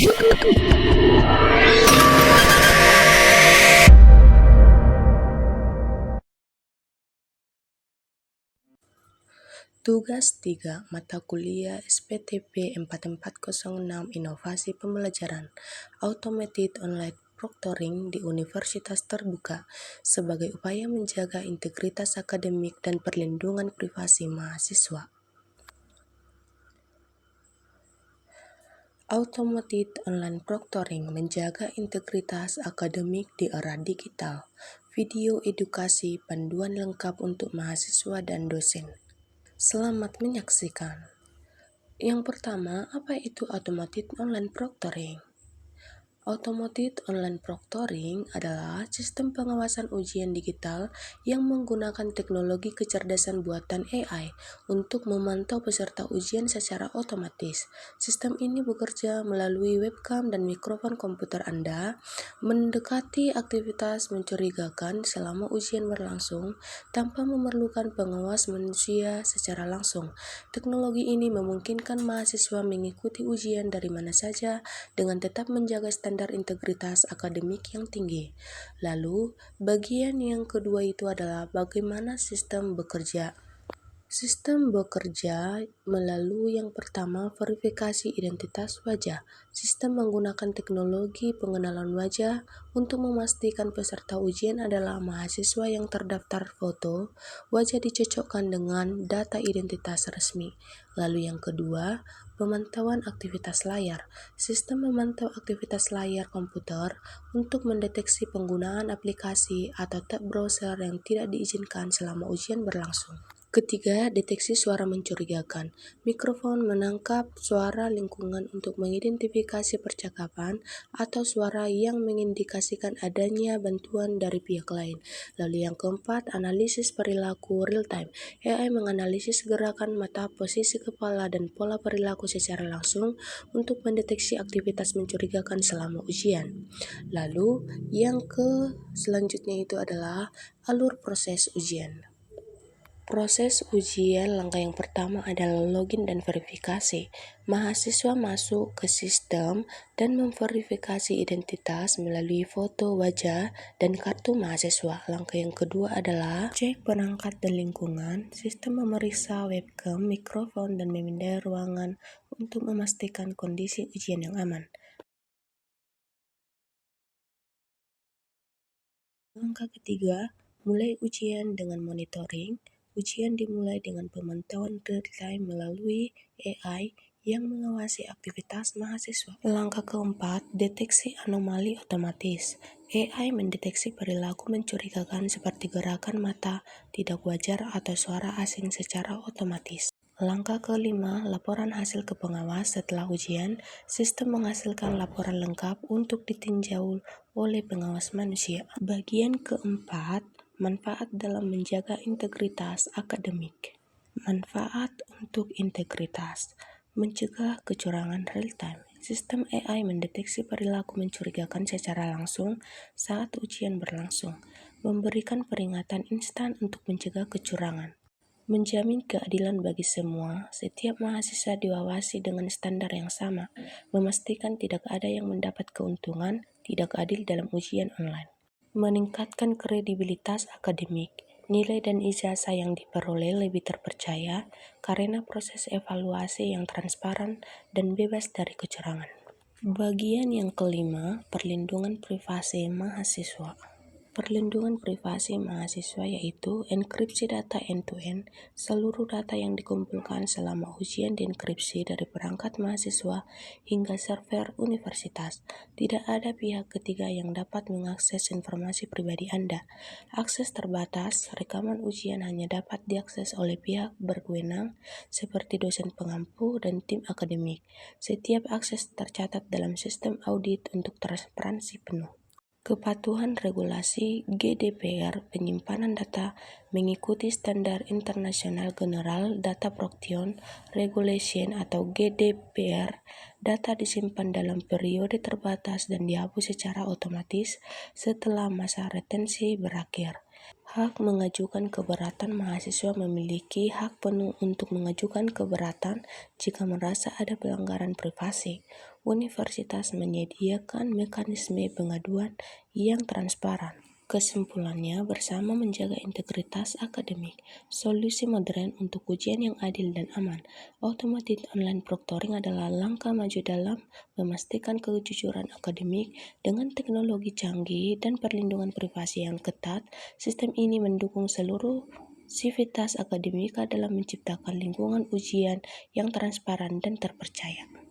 Tugas 3 Mata Kuliah SPTP 4406 Inovasi Pembelajaran Automated Online Proctoring di Universitas Terbuka sebagai upaya menjaga integritas akademik dan perlindungan privasi mahasiswa. Automated Online Proctoring menjaga integritas akademik di era digital. Video edukasi panduan lengkap untuk mahasiswa dan dosen. Selamat menyaksikan. Yang pertama, apa itu Automated Online Proctoring? Automated Online Proctoring adalah sistem pengawasan ujian digital yang menggunakan teknologi kecerdasan buatan AI untuk memantau peserta ujian secara otomatis. Sistem ini bekerja melalui webcam dan mikrofon komputer Anda, mendekati aktivitas mencurigakan selama ujian berlangsung tanpa memerlukan pengawas manusia secara langsung. Teknologi ini memungkinkan mahasiswa mengikuti ujian dari mana saja dengan tetap menjaga standar integritas akademik yang tinggi. Lalu, bagian yang kedua itu adalah bagaimana sistem bekerja. Sistem bekerja melalui yang pertama, verifikasi identitas wajah. Sistem menggunakan teknologi pengenalan wajah untuk memastikan peserta ujian adalah mahasiswa yang terdaftar foto. Wajah dicocokkan dengan data identitas resmi. Lalu yang kedua, pemantauan aktivitas layar. Sistem memantau aktivitas layar komputer untuk mendeteksi penggunaan aplikasi atau tab browser yang tidak diizinkan selama ujian berlangsung. Ketiga, deteksi suara mencurigakan. Mikrofon menangkap suara lingkungan untuk mengidentifikasi percakapan atau suara yang mengindikasikan adanya bantuan dari pihak lain. Lalu yang keempat, analisis perilaku real time. AI menganalisis gerakan mata, posisi kepala, dan pola perilaku secara langsung untuk mendeteksi aktivitas mencurigakan selama ujian. Lalu yang selanjutnya itu adalah alur proses ujian. Proses ujian langkah yang pertama adalah login dan verifikasi. Mahasiswa masuk ke sistem dan memverifikasi identitas melalui foto wajah dan kartu mahasiswa. Langkah yang kedua adalah cek perangkat dan lingkungan. Sistem memeriksa webcam, mikrofon, dan memindai ruangan untuk memastikan kondisi ujian yang aman. Langkah ketiga, mulai ujian dengan monitoring. Ujian dimulai dengan pemantauan real-time melalui AI yang mengawasi aktivitas mahasiswa. Langkah keempat, deteksi anomali otomatis. AI mendeteksi perilaku mencurigakan seperti gerakan mata tidak wajar atau suara asing secara otomatis. Langkah kelima, laporan hasil ke pengawas. Setelah ujian, sistem menghasilkan laporan lengkap untuk ditinjau oleh pengawas manusia. Bagian keempat, manfaat dalam menjaga integritas akademik. Manfaat untuk integritas, mencegah kecurangan real-time. Sistem AI mendeteksi perilaku mencurigakan secara langsung saat ujian berlangsung, memberikan peringatan instan untuk mencegah kecurangan. Menjamin keadilan bagi semua, setiap mahasiswa diawasi dengan standar yang sama, memastikan tidak ada yang mendapat keuntungan tidak adil dalam ujian online. Meningkatkan kredibilitas akademik. Nilai dan ijazah yang diperoleh lebih terpercaya karena proses evaluasi yang transparan dan bebas dari kecurangan. Bagian yang kelima, perlindungan privasi mahasiswa. Perlindungan privasi mahasiswa yaitu enkripsi data end-to-end. Seluruh data yang dikumpulkan selama ujian dienkripsi dari perangkat mahasiswa hingga server universitas. Tidak ada pihak ketiga yang dapat mengakses informasi pribadi Anda. Akses terbatas, rekaman ujian hanya dapat diakses oleh pihak berwenang seperti dosen pengampu dan tim akademik. Setiap akses tercatat dalam sistem audit untuk transparansi penuh. Kepatuhan regulasi GDPR, penyimpanan data mengikuti standar internasional General Data Protection Regulation atau GDPR. Data disimpan dalam periode terbatas dan dihapus secara otomatis setelah masa retensi berakhir. Hak mengajukan keberatan. Mahasiswa memiliki hak penuh untuk mengajukan keberatan jika merasa ada pelanggaran privasi. universitas menyediakan mekanisme pengaduan yang transparan. Kesimpulannya, bersama menjaga integritas akademik, solusi modern untuk ujian yang adil dan aman, automated online proctoring adalah langkah maju dalam memastikan kejujuran akademik. Dengan teknologi canggih dan perlindungan privasi yang ketat, sistem ini mendukung seluruh sivitas akademika dalam menciptakan lingkungan ujian yang transparan dan terpercaya.